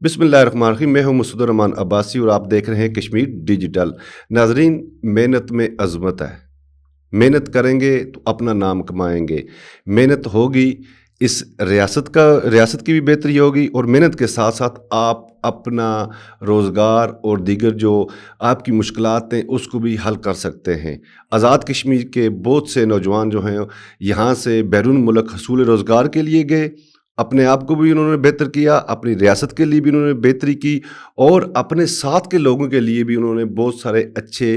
بسم اللہ الرحمن الرحیم، میں ہوں مسعود الرحمان عباسی اور آپ دیکھ رہے ہیں کشمیر ڈیجیٹل۔ ناظرین، محنت میں عظمت ہے۔ محنت کریں گے تو اپنا نام کمائیں گے۔ محنت ہوگی اس ریاست کی بھی بہتری ہوگی، اور محنت کے ساتھ ساتھ آپ اپنا روزگار اور دیگر جو آپ کی مشکلات ہیں اس کو بھی حل کر سکتے ہیں۔ آزاد کشمیر کے بہت سے نوجوان جو ہیں یہاں سے بیرون ملک حصول روزگار کے لیے گئے، اپنے آپ کو بھی انہوں نے بہتر کیا، اپنی ریاست کے لیے بھی انہوں نے بہتری کی، اور اپنے ساتھ کے لوگوں کے لیے بھی انہوں نے بہت سارے اچھے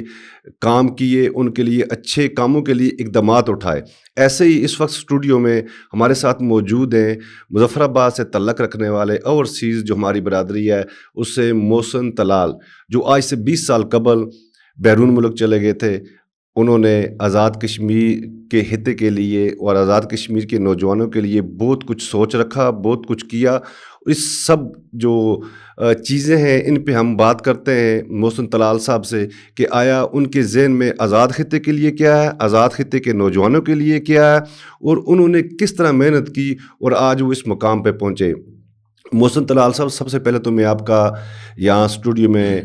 کام کیے، ان کے لیے اچھے کاموں کے لیے اقدامات اٹھائے۔ ایسے ہی اس وقت اسٹوڈیو میں ہمارے ساتھ موجود ہیں مظفر آباد سے تعلق رکھنے والے اوورسیز جو ہماری برادری ہے، اس سے محسن طلال، جو آج سے 20 سال قبل بیرون ملک چلے گئے تھے۔ انہوں نے آزاد کشمیر کے خطے کے لیے اور آزاد کشمیر کے نوجوانوں کے لیے بہت کچھ سوچ رکھا، بہت کچھ کیا۔ اس سب جو چیزیں ہیں ان پہ ہم بات کرتے ہیں محسن طلال صاحب سے کہ آیا ان کے ذہن میں آزاد خطے کے لیے کیا ہے، آزاد خطے کے نوجوانوں کے لیے کیا ہے، اور انہوں نے کس طرح محنت کی اور آج وہ اس مقام پہ پہنچے۔ محسن طلال صاحب، سب سے پہلے تو میں آپ کا یہاں اسٹوڈیو میں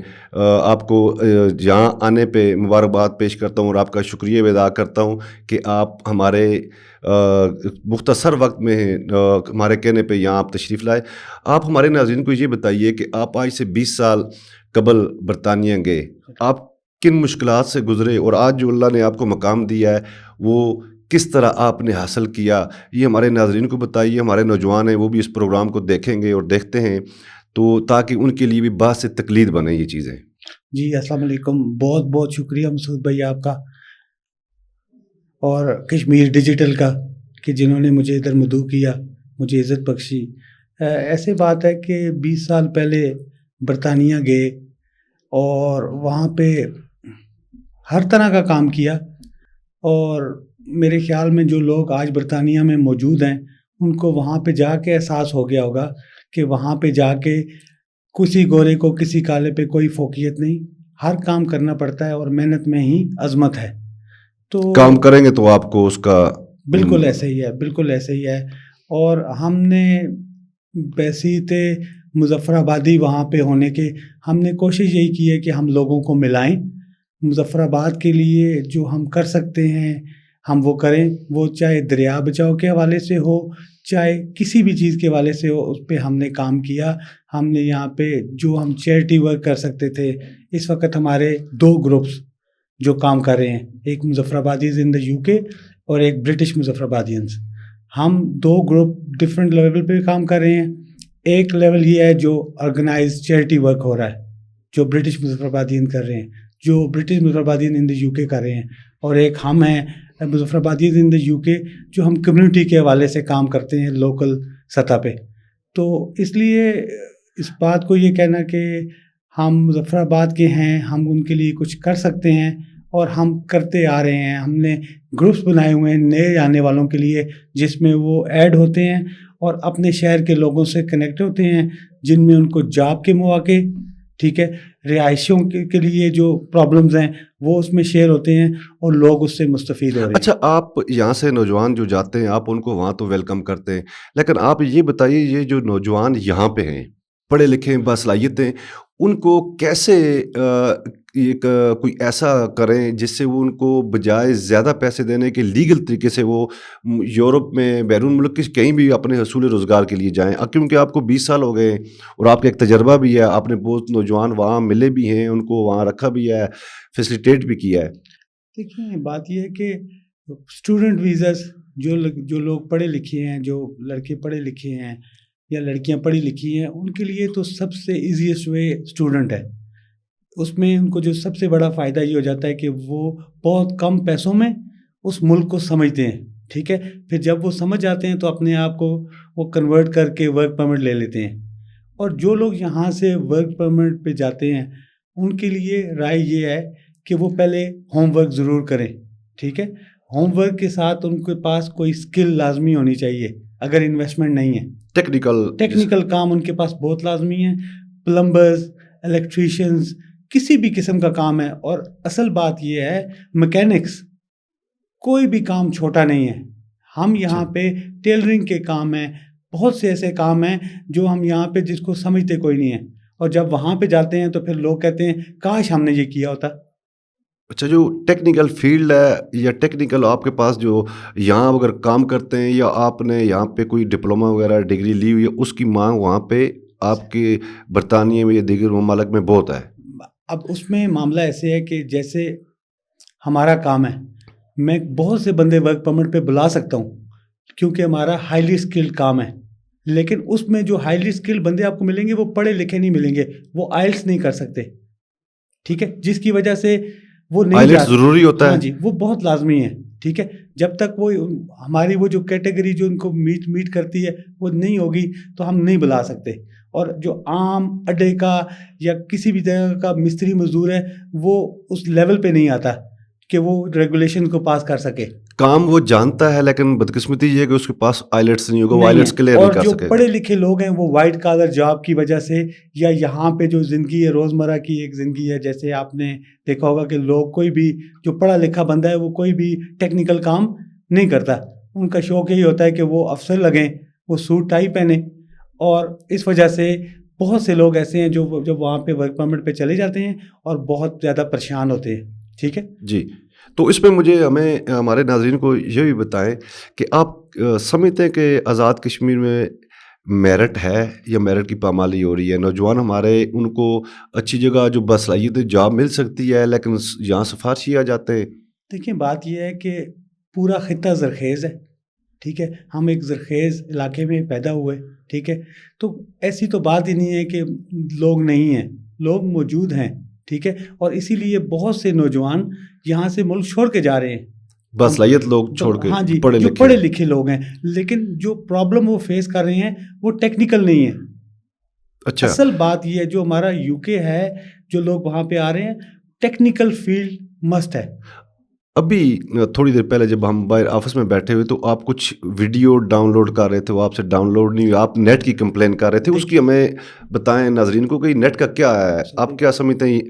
آپ کو یہاں آنے پہ مبارکباد پیش کرتا ہوں اور آپ کا شکریہ ادا کرتا ہوں کہ آپ ہمارے مختصر وقت میں ہمارے کہنے پہ یہاں آپ تشریف لائے۔ آپ ہمارے ناظرین کو یہ بتائیے کہ آپ آج سے 20 سال قبل برطانیہ گئے، آپ کن مشکلات سے گزرے، اور آج جو اللہ نے آپ کو مقام دیا ہے وہ کس طرح آپ نے حاصل کیا، یہ ہمارے ناظرین کو بتائیے۔ ہمارے نوجوان ہیں وہ بھی اس پروگرام کو دیکھیں گے اور دیکھتے ہیں تو تاکہ ان کے لیے بھی باعث سے تقلید بنے یہ چیزیں۔ جی السلام علیکم، بہت بہت شکریہ مسعود بھائی آپ کا اور کشمیر ڈیجیٹل کا کہ جنہوں نے مجھے ادھر مدعو کیا، مجھے عزت بخشی۔ ایسے بات ہے کہ 20 سال پہلے برطانیہ گئے اور وہاں پہ ہر طرح کا کام کیا، اور میرے خیال میں جو لوگ آج برطانیہ میں موجود ہیں ان کو وہاں پہ جا کے احساس ہو گیا ہوگا کہ وہاں پہ جا کے کسی گورے کو کسی کالے پہ کوئی فوقیت نہیں، ہر کام کرنا پڑتا ہے اور محنت میں ہی عظمت ہے۔ تو کام کریں گے تو آپ کو اس کا بالکل ایسے ہی ہے، بالکل ایسے ہی ہے۔ اور ہم نے بحیثیت مظفر آبادی وہاں پہ ہونے کے ہم نے کوشش یہی کی ہے کہ ہم لوگوں کو ملائیں، مظفر آباد کے لیے جو ہم کر سکتے ہیں ہم وہ کریں، وہ چاہے دریا بچاؤ کے حوالے سے ہو، چاہے کسی بھی چیز کے حوالے سے ہو، اس پہ ہم نے کام کیا۔ ہم نے یہاں پہ جو ہم چیریٹی ورک کر سکتے تھے، اس وقت ہمارے 2 گروپس جو کام کر رہے ہیں، ایک مظفر آبادیز ان دا UK اور ایک برٹش مظفر آبادینز۔ ہم 2 گروپ ڈفرینٹ لیول پہ کام کر رہے ہیں۔ ایک لیول یہ ہے جو آرگنائز چیریٹی ورک ہو رہا ہے، جو برٹش مظفر آبادین کر رہے ہیں، جو برٹش مظفر آبادین ان دا UK کر رہے ہیں، اور ایک ہم ہیں مظفر آبادین ان دا UK جو ہم کمیونٹی کے حوالے سے کام کرتے ہیں لوکل سطح پہ۔ تو اس لیے اس بات کو یہ کہنا کہ ہم مظفر آباد کے ہیں، ہم ان کے لیے کچھ کر سکتے ہیں اور ہم کرتے آ رہے ہیں۔ ہم نے گروپس بنائے ہوئے ہیں نئے آنے والوں کے لیے، جس میں وہ ایڈ ہوتے ہیں اور اپنے شہر کے لوگوں سے کنیکٹ ہوتے ہیں، جن میں ان کو جاب کے مواقع، ٹھیک ہے، رہائشوں کے لیے جو پرابلمز ہیں وہ اس میں شیئر ہوتے ہیں اور لوگ اس سے مستفید ہو رہے ہیں۔ اچھا، آپ یہاں سے نوجوان جو جاتے ہیں آپ ان کو وہاں تو ویلکم کرتے ہیں، لیکن آپ یہ بتائیے یہ جو نوجوان یہاں پہ ہیں، پڑھے لکھے ہیں، باصلاحیتیں، ان کو کیسے ایک کوئی ایسا کریں جس سے وہ ان کو بجائے زیادہ پیسے دینے کے لیگل طریقے سے وہ یورپ میں بیرون ملک کہیں بھی اپنے حصول روزگار کے لیے جائیں، کیونکہ آپ کو 20 سال ہو گئے ہیں اور آپ کا ایک تجربہ بھی ہے، آپ نے بہت نوجوان وہاں ملے بھی ہیں، ان کو وہاں رکھا بھی ہے، فیسیلیٹیٹ بھی کیا ہے۔ دیکھیں، بات یہ ہے کہ اسٹوڈنٹ ویزاز جو لوگ پڑھے لکھے ہیں، جو لڑکے پڑھے لکھے ہیں یا لڑکیاں پڑھی لکھی ہیں، ان کے لیے تو سب سے ایزیسٹ وے اسٹوڈنٹ ہے۔ اس میں ان کو جو سب سے بڑا فائدہ یہ ہو جاتا ہے کہ وہ بہت کم پیسوں میں اس ملک کو سمجھتے ہیں، ٹھیک ہے۔ پھر جب وہ سمجھ جاتے ہیں تو اپنے آپ کو وہ کنورٹ کر کے ورک پرمٹ لے لیتے ہیں۔ اور جو لوگ یہاں سے ورک پرمٹ پہ جاتے ہیں ان کے لیے رائے یہ ہے کہ وہ پہلے ہوم ورک ضرور کریں، ٹھیک ہے۔ ہوم ورک کے ساتھ ان کے پاس کوئی اسکل لازمی ہونی چاہیے، اگر انویسٹمنٹ نہیں ہے۔ ٹیکنیکل کام ان کے پاس بہت لازمی ہے، پلمبرز، الیکٹریشینز، کسی بھی قسم کا کام ہے۔ اور اصل بات یہ ہے میکینکس، کوئی بھی کام چھوٹا نہیں ہے۔ ہم یہاں پہ ٹیلرنگ کے کام ہیں، بہت سے ایسے کام ہیں جو ہم یہاں پہ جس کو سمجھتے کوئی نہیں ہے، اور جب وہاں پہ جاتے ہیں تو پھر لوگ کہتے ہیں کاش ہم نے یہ کیا ہوتا۔ اچھا، جو ٹیکنیکل فیلڈ ہے یا ٹیکنیکل آپ کے پاس جو یہاں اگر کام کرتے ہیں یا آپ نے یہاں پہ کوئی ڈپلوما وغیرہ ڈگری لی ہوئی ہے، اس کی مانگ وہاں پہ آپ کے برطانیہ میں یا دیگر ممالک میں بہت ہے۔ اب اس میں معاملہ ایسے ہے کہ جیسے ہمارا کام ہے، میں بہت سے بندے ورک پرمٹ پہ بلا سکتا ہوں کیونکہ ہمارا ہائیلی اسکلڈ کام ہے، لیکن اس میں جو ہائیلی اسکلڈ بندے آپ کو ملیں گے وہ پڑھے لکھے نہیں ملیں گے، وہ آئلٹس نہیں کر سکتے، ٹھیک ہے، جس کی وجہ سے وہ نہیں آئلٹس ضروری ہوتا ہاں ہے؟ جی، وہ بہت لازمی ہے، ٹھیک ہے، جب تک وہ ہماری وہ جو کیٹیگری جو ان کو میٹ کرتی ہے وہ نہیں ہوگی تو ہم نہیں بلا سکتے۔ اور جو عام اڈے کا یا کسی بھی جگہ کا مستری مزدور ہے وہ اس لیول پہ نہیں آتا کہ وہ ریگولیشن کو پاس کر سکے، کام وہ جانتا ہے لیکن بدقسمتی یہ ہے کہ اس کے پاس آئلٹس نہیں ہوگا، وہ نہیں آئلٹس ہے۔ کلیئر اور نہیں کر جو سکے پڑھے گا۔ لکھے لوگ ہیں وہ وائٹ کالر جاب کی وجہ سے یا یہاں پہ جو زندگی ہے روزمرہ کی ایک زندگی ہے، جیسے آپ نے دیکھا ہوگا کہ لوگ کوئی بھی جو پڑھا لکھا بندہ ہے وہ کوئی بھی ٹیکنیکل کام نہیں کرتا، ان کا شوق یہی ہوتا ہے کہ وہ افسر لگیں، وہ سوٹ ٹائی پہنیں، اور اس وجہ سے بہت سے لوگ ایسے ہیں جو جب وہاں پہ ورک پرمٹ پہ چلے جاتے ہیں اور بہت زیادہ پریشان ہوتے ہیں، ٹھیک ہے۔ جی، تو اس میں ہمیں ہمارے ناظرین کو یہ بھی بتائیں کہ آپ سمجھتے ہیں کہ آزاد کشمیر میں میرٹ ہے یا میرٹ کی پامالی ہو رہی ہے؟ نوجوان ہمارے ان کو اچھی جگہ جو باصلاحیت جاب مل سکتی ہے لیکن یہاں سفارشی آ جاتے ہیں۔ دیکھیں بات یہ ہے کہ پورا خطہ زرخیز ہے، ٹھیک ہے، ہم ایک زرخیز علاقے میں پیدا ہوئے، ٹھیک ہے، تو ایسی تو بات ہی نہیں ہے کہ لوگ نہیں ہیں، لوگ موجود ہیں، ٹھیک ہے، اور اسی لیے بہت سے نوجوان یہاں سے ملک چھوڑ کے جا رہے ہیں، باصلاحیت لوگ چھوڑ کے ہاں جی، پڑھے جو لکھے پڑھے ہیں۔ لکھے لوگ ہیں، لیکن جو پرابلم وہ فیس کر رہے ہیں وہ ٹیکنیکل نہیں ہے۔ اچھا، اصل بات یہ ہے جو ہمارا یو کے ہے، جو لوگ وہاں پہ آ رہے ہیں، ٹیکنیکل فیلڈ مسٹ ہے۔ ابھی تھوڑی دیر پہلے جب ہم باہر آفس میں بیٹھے ہوئے تو آپ کچھ ویڈیو ڈاؤن لوڈ کر رہے تھے، وہ آپ سے ڈاؤن لوڈ نہیں ہوئی، آپ نیٹ کی کمپلین کر رہے تھے، اس کی ہمیں بتائیں ناظرین کو کہ نیٹ کا کیا ہے، آپ کیا سمجھتے ہیں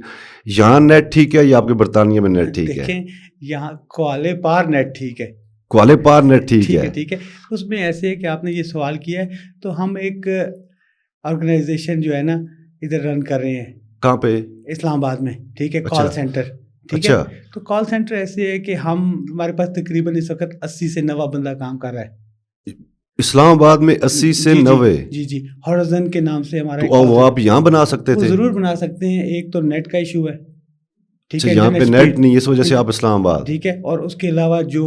یہاں نیٹ ٹھیک ہے یا آپ کے برطانیہ میں نیٹ ٹھیک ہے؟ دیکھیں یہاں کوالے پار نیٹ ٹھیک ہے، کوالے پار نیٹ ٹھیک ہے؟ ٹھیک ہے، اس میں ایسے ہے کہ آپ نے یہ سوال کیا ہے تو ہم ایک آرگنائزیشن جو ہے نا ادھر رن کر رہے ہیں، کہاں پہ؟ اسلام آباد میں، ٹھیک ہے، اچھا، کال سینٹر، ٹھیک ہے، اچھا، تو کال سینٹر ایسے ہے کہ ہمارے پاس تقریباً اس وقت 80 سے 90 بندہ کام کر رہا ہے اسلام آباد میں 80 سے 90؟ جی ہارزن کے نام سے ہمارا تو وہ آپ یہاں بنا سکتے وہ تھے؟ ضرور بنا سکتے ہیں، ایک تو نیٹ کا ایشو ہے، ٹھیک اچھا، ہے، یہاں پہ انٹرنیٹ نیٹ سپیڈ، نہیں، اس وجہ سے آپ اسلام آباد؟ ٹھیک ہے، اور اس کے علاوہ جو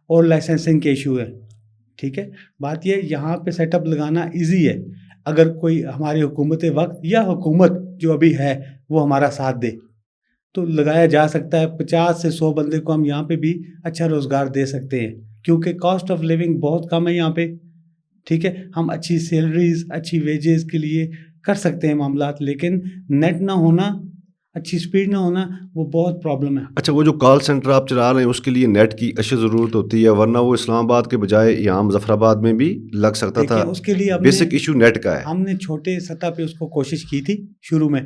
اور لائسنسنگ کے ایشو ہے، ٹھیک ہے، بات یہ یہاں پہ سیٹ اپ لگانا ایزی ہے اگر کوئی ہماری حکومت وقت یا حکومت جو ابھی ہے وہ ہمارا ساتھ دے تو لگایا جا سکتا ہے، 50 سے 100 بندے کو ہم یہاں پہ بھی اچھا روزگار دے سکتے ہیں کیونکہ کاسٹ آف لیونگ بہت کم ہے یہاں پہ، ٹھیک ہے، ہم اچھی سیلریز اچھی ویجز کے لیے کر سکتے ہیں معاملات، لیکن نیٹ نہ ہونا، اچھی سپیڈ نہ ہونا وہ بہت پرابلم ہے۔ اچھا، وہ جو کال سینٹر آپ چلا رہے ہیں اس کے لیے نیٹ کی اشد ضرورت ہوتی ہے، ورنہ وہ اسلام آباد کے بجائے یہاں مظفر آباد میں بھی لگ سکتا تھا؟ دیکھیں اس کے لیے بیسک ایشو نیٹ کا ہے۔ ہم نے چھوٹے سطح پہ اس کو کوشش کی تھی شروع میں،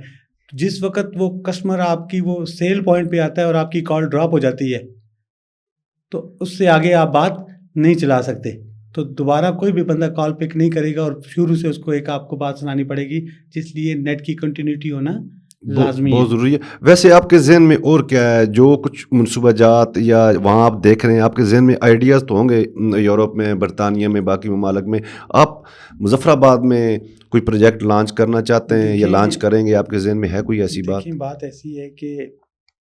جس وقت وہ کسٹمر آپ کی وہ سیل پوائنٹ پہ آتا ہے اور آپ کی کال ڈراپ ہو جاتی ہے تو اس سے آگے آپ بات نہیں چلا سکتے، تو دوبارہ کوئی بھی بندہ کال پک نہیں کرے گا اور شروع سے اس کو ایک آپ کو بات سنانی پڑے گی، جس لیے نیٹ کی کنٹینیوٹی ہونا لازمی بہت ضروری ہے۔ ویسے آپ کے ذہن میں اور کیا ہے جو کچھ منصوبہ جات یا وہاں آپ دیکھ رہے ہیں، آپ کے ذہن میں آئیڈیاز تو ہوں گے یورپ میں، برطانیہ میں، باقی ممالک میں، آپ مظفر آباد میں کوئی پروجیکٹ لانچ کرنا چاہتے ہیں یا لانچ کریں گے؟ آپ کے ذہن میں ہے کوئی ایسی بات؟ دیکھیں بات ایسی ہے کہ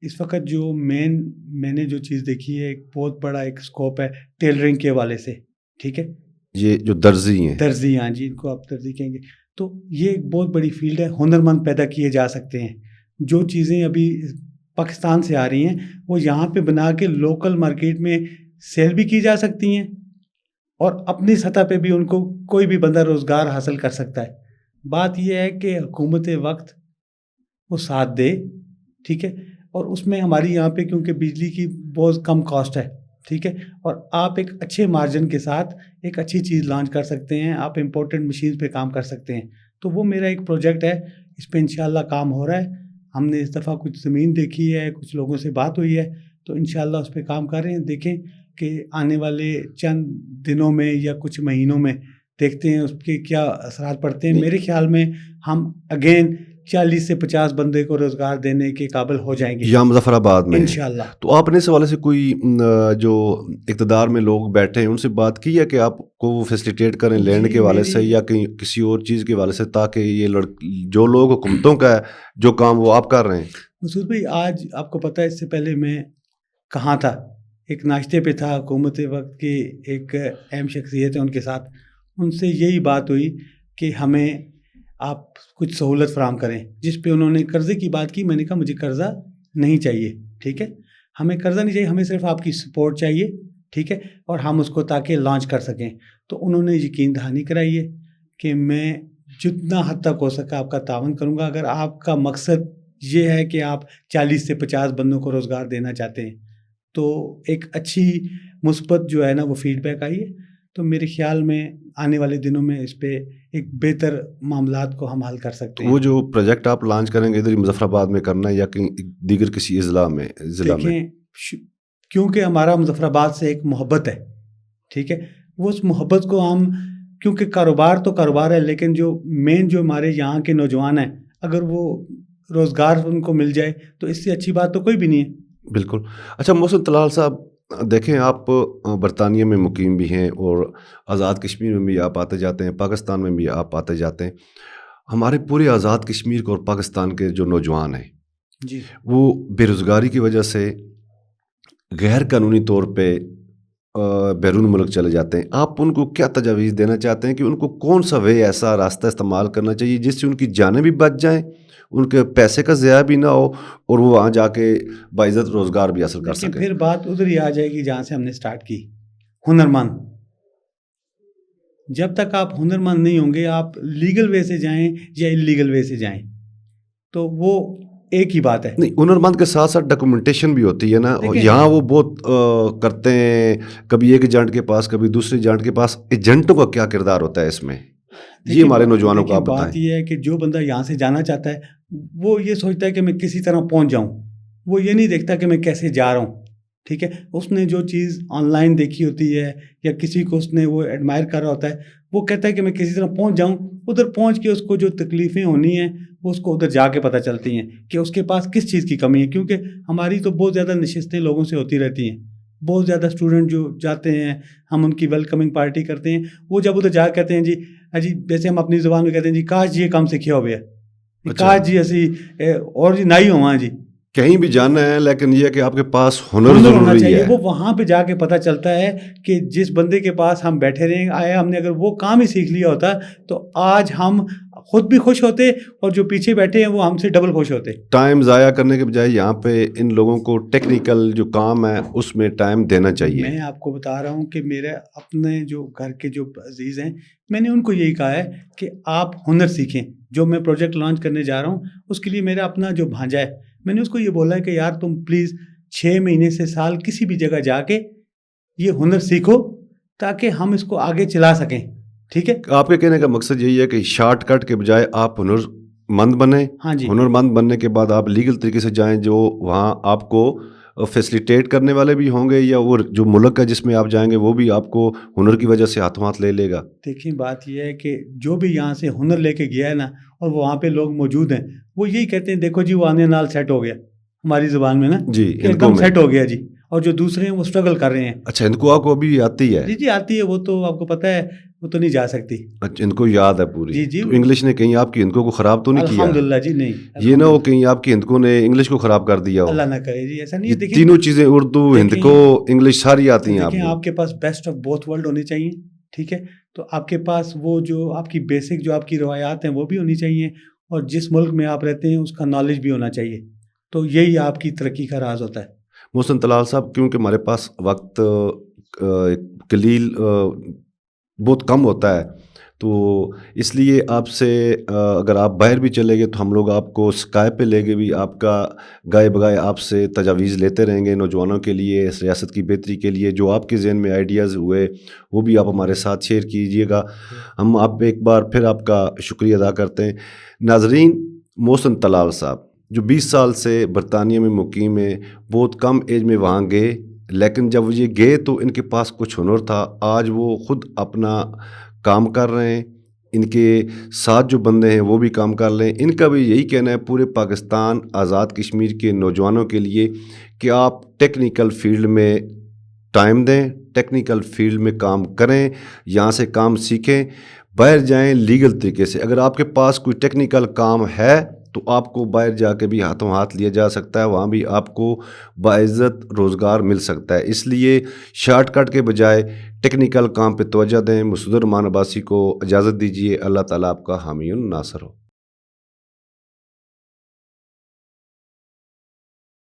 اس وقت جو میں نے جو چیز دیکھی ہے ایک بہت بڑا ایک اسکوپ ہے ٹیلرنگ کے حوالے سے، ٹھیک ہے، یہ جو درزی ہیں، درزی، ہاں جی، ان کو آپ درزی کہیں گے، تو یہ ایک بہت بڑی فیلڈ ہے، ہنرمند پیدا کیے جا سکتے ہیں، جو چیزیں ابھی پاکستان سے آ رہی ہیں وہ یہاں پہ بنا کے لوکل مارکیٹ میں سیل بھی کی جا سکتی ہیں اور اپنی سطح پہ بھی ان کو کوئی بھی بندہ روزگار حاصل کر سکتا ہے۔ بات یہ ہے کہ حکومت وقت وہ ساتھ دے، ٹھیک ہے، اور اس میں ہماری یہاں پہ کیونکہ بجلی کی بہت کم کاسٹ ہے، ٹھیک ہے، اور آپ ایک اچھے مارجن کے ساتھ ایک اچھی چیز لانچ کر سکتے ہیں، آپ امپورٹنٹ مشین پہ کام کر سکتے ہیں، تو وہ میرا ایک پروجیکٹ ہے، اس پہ انشاءاللہ کام ہو رہا ہے، ہم نے اس دفعہ کچھ زمین دیکھی ہے، کچھ لوگوں سے بات ہوئی ہے، تو انشاءاللہ اس پہ کام کر رہے ہیں، دیکھیں کہ آنے والے چند دنوں میں یا کچھ مہینوں میں دیکھتے ہیں اس کے کیا اثرات پڑتے ہیں. میرے خیال میں ہم اگین 40 سے 50 بندے کو روزگار دینے کے قابل ہو جائیں گے یا مظفر آباد میں انشاءاللہ. تو آپ نے اس حوالے سے کوئی جو اقتدار میں لوگ بیٹھے ہیں ان سے بات کی ہے کہ آپ کو وہ فیسلیٹیٹ کریں لینڈ کے حوالے سے یا کہیں کسی اور چیز کے حوالے سے، تاکہ یہ جو لوگ حکومتوں کا ہے جو کام وہ آپ کر رہے ہیں؟ مسعود بھائی، آج آپ کو پتہ ہے اس سے پہلے میں کہاں تھا، ایک ناشتے پہ تھا، حکومت وقت کی ایک اہم شخصیت ہے، ان کے ساتھ ان سے یہی بات ہوئی کہ ہمیں آپ کچھ سہولت فراہم کریں، جس پہ انہوں نے قرضے کی بات کی. میں نے کہا مجھے قرضہ نہیں چاہیے، ٹھیک ہے، ہمیں قرضہ نہیں چاہیے، ہمیں صرف آپ کی سپورٹ چاہیے، ٹھیک ہے، اور ہم اس کو تاکہ لانچ کر سکیں. تو انہوں نے یقین دہانی کرائی ہے کہ میں جتنا حد تک ہو سکا آپ کا تعاون کروں گا. اگر آپ کا مقصد یہ ہے کہ آپ 40 سے 50 بندوں کو روزگار دینا چاہتے ہیں تو ایک اچھی مثبت جو ہے نا وہ فیڈ بیک آئی ہے. تو میرے خیال میں آنے والے دنوں میں اس پہ ایک بہتر معاملات کو ہم حل کر سکتے ہیں. وہ جو پروجیکٹ آپ لانچ کریں گے ادھر مظفر آباد میں کرنا ہے یا کہیں دیگر کسی ضلع میں؟ دیکھیں، کیونکہ ہمارا مظفر آباد سے ایک محبت ہے، ٹھیک ہے، وہ اس محبت کو ہم، کیونکہ کاروبار تو کاروبار ہے، لیکن جو مین جو ہمارے یہاں کے نوجوان ہیں اگر وہ روزگار ان کو مل جائے تو اس سے اچھی بات تو کوئی بھی نہیں ہے. بالکل. اچھا محسن طلال صاحب، دیکھیں آپ برطانیہ میں مقیم بھی ہیں اور آزاد کشمیر میں بھی آپ آتے جاتے ہیں، پاکستان میں بھی آپ آتے جاتے ہیں. ہمارے پورے آزاد کشمیر کو اور پاکستان کے جو نوجوان ہیں جی، وہ بے روزگاری کی وجہ سے غیر قانونی طور پہ بیرون ملک چلے جاتے ہیں. آپ ان کو کیا تجاویز دینا چاہتے ہیں کہ ان کو کون سا وے، ایسا راستہ استعمال کرنا چاہیے جس سے ان کی جانیں بھی بچ جائیں، ان کے پیسے کا ضیاع بھی نہ ہو اور وہ وہاں جا کے باعزت روزگار بھی حاصل کر سکیں؟ پھر بات ادھر ہی آ جائے گی جہاں سے ہم نے سٹارٹ کی، ہنرمند. جب تک آپ ہنرمند نہیں ہوں گے، آپ لیگل وے سے جائیں یا انلیگل وے سے جائیں تو وہ ایک ہی بات ہے. نہیں، ہنرمند کے ساتھ ساتھ ڈاکومنٹیشن بھی ہوتی ہے نا. یہاں وہ بہت کرتے ہیں، کبھی ایک ایجنٹ کے پاس کبھی دوسرے ایجنٹ کے پاس. ایجنٹوں کا کیا کردار ہوتا ہے اس میں؟ یہ ہمارے نوجوانوں کو آپ بتائیں. بات یہ ہے کہ جو بندہ یہاں سے جانا چاہتا ہے وہ یہ سوچتا ہے کہ میں کسی طرح پہنچ جاؤں، وہ یہ نہیں دیکھتا کہ میں کیسے جا رہا ہوں، ٹھیک ہے. اس نے جو چیز آن لائن دیکھی ہوتی ہے یا کسی کو اس نے وہ ایڈمائر کر رہا ہوتا ہے، وہ کہتا ہے کہ میں کسی طرح پہنچ جاؤں. ادھر پہنچ کے اس کو جو تکلیفیں ہونی ہیں وہ اس کو ادھر جا کے پتہ چلتی ہیں کہ اس کے پاس کس چیز کی کمی ہے. کیونکہ ہماری تو بہت زیادہ نشستیں لوگوں سے ہوتی رہتی ہیں، بہت زیادہ اسٹوڈنٹ جو جاتے ہیں، ہم ان کی ویلکمنگ پارٹی کرتے ہیں، وہ جب ادھر جا کہتے ہیں جی جیسے ہم اپنی زبان میں کہتے ہیں جی کاش جی یہ کام سیکھے ہو گیا، کاش جی اسی اور جی نائی ہوا جی. کہیں بھی جانا ہے لیکن یہ کہ آپ کے پاس ہنر ہونا ضروری چاہیے. ہے. وہ وہاں پہ جا کے پتہ چلتا ہے کہ جس بندے کے پاس ہم بیٹھے رہے آئے، ہم نے اگر وہ کام ہی سیکھ لیا ہوتا تو آج ہم خود بھی خوش ہوتے اور جو پیچھے بیٹھے ہیں وہ ہم سے ڈبل خوش ہوتے. ٹائم ضائع کرنے کے بجائے یہاں پہ ان لوگوں کو ٹیکنیکل جو کام ہے اس میں ٹائم دینا چاہیے. میں آپ کو بتا رہا ہوں کہ میرے اپنے جو گھر کے جو عزیز ہیں، میں نے ان کو یہی کہا ہے کہ آپ ہنر سیکھیں. جو میں پروجیکٹ لانچ کرنے جا رہا ہوں اس کے لیے میرا اپنا جو بھانجا ہے، میں نے اس کو یہ بولا ہے کہ یار تم پلیز 6 مہینے سے سال کسی بھی جگہ جا کے یہ ہنر سیکھو تاکہ ہم اس کو آگے چلا سکیں، ٹھیک ہے. آپ کے کہنے کا مقصد یہی ہے کہ شارٹ کٹ کے بجائے آپ ہنر مند بنیں. ہاں جی، ہنر مند بننے کے بعد آپ لیگل طریقے سے جائیں، جو وہاں آپ کو فیسلیٹیٹ کرنے والے بھی ہوں گے، یا وہ جو ملک ہے جس میں آپ جائیں گے وہ بھی آپ کو ہنر کی وجہ سے ہاتھوں ہاتھ لے لے گا. دیکھیں بات یہ ہے کہ جو بھی یہاں سے ہنر لے کے گیا ہے نا اور وہاں پہ لوگ موجود ہیں، وہ یہی کہتے ہیں دیکھو جی وہ آنے نال سیٹ ہو گیا، ہماری زبان میں نا جی ایک دم سیٹ ہو گیا جی. اور جو دوسرے ہیں وہ اسٹرگل کر رہے ہیں. اچھا، ان کو آپ کو بھی آتی ہے؟ جی آتی ہے، وہ تو آپ کو پتہ ہے وہ تو نہیں جا سکتی. اچھا، ان کو یاد ہے پوری. جی تو انگلش نے کہیں آپ کی ہندکوں کو خراب تو نہیں کیا؟ الحمدللہ جی نہیں. یہ نہ ہو کہیں آپ کی ہندکوں نے انگلش کو خراب کر دیا ہو. اللہ نہ کرے جی، ایسا نہیں ہے. یہ تینوں چیزیں اردو، ہندکو، انگلش ساری آتی ہیں آپ دیکھیں کو. آپ کے پاس بیسٹ آف بوتھ ورلڈ ہونی چاہیے، ٹھیک ہے. تو آپ کے پاس وہ جو آپ کی بیسک جو آپ کی روایات ہیں وہ بھی ہونی چاہیے، اور جس ملک میں آپ رہتے ہیں اس کا نالج بھی ہونا چاہیے. تو یہی آپ کی ترقی کا راز ہوتا ہے. محسن طلال صاحب، کیونکہ ہمارے پاس وقت قلیل بہت کم ہوتا ہے، تو اس لیے آپ سے اگر آپ باہر بھی چلے گئے تو ہم لوگ آپ کو اسکائپ پہ لے کے بھی آپ کا گائے بگائے آپ سے تجاویز لیتے رہیں گے نوجوانوں کے لیے، اس ریاست کی بہتری کے لیے. جو آپ کے ذہن میں آئیڈیاز ہوئے وہ بھی آپ ہمارے ساتھ شیئر کیجیے گا. ہم آپ پہ ایک بار پھر آپ کا شکریہ ادا کرتے ہیں. ناظرین، محسن طلال صاحب جو 20 سال سے برطانیہ میں مقیم ہیں، بہت کم ایج میں وہاں گئے، لیکن جب یہ گئے تو ان کے پاس کچھ ہنر تھا. آج وہ خود اپنا کام کر رہے ہیں، ان کے ساتھ جو بندے ہیں وہ بھی کام کر لیں. ان کا بھی یہی کہنا ہے پورے پاکستان آزاد کشمیر کے نوجوانوں کے لیے کہ آپ ٹیکنیکل فیلڈ میں ٹائم دیں، ٹیکنیکل فیلڈ میں کام کریں، یہاں سے کام سیکھیں، باہر جائیں لیگل طریقے سے. اگر آپ کے پاس کوئی ٹیکنیکل کام ہے تو آپ کو باہر جا کے بھی ہاتھوں ہاتھ لیا جا سکتا ہے، وہاں بھی آپ کو باعزت روزگار مل سکتا ہے. اس لیے شارٹ کٹ کے بجائے ٹیکنیکل کام پہ توجہ دیں. مسعود الرحمان عباسی کو اجازت دیجیے. اللہ تعالیٰ آپ کا حامی الناصر ہو.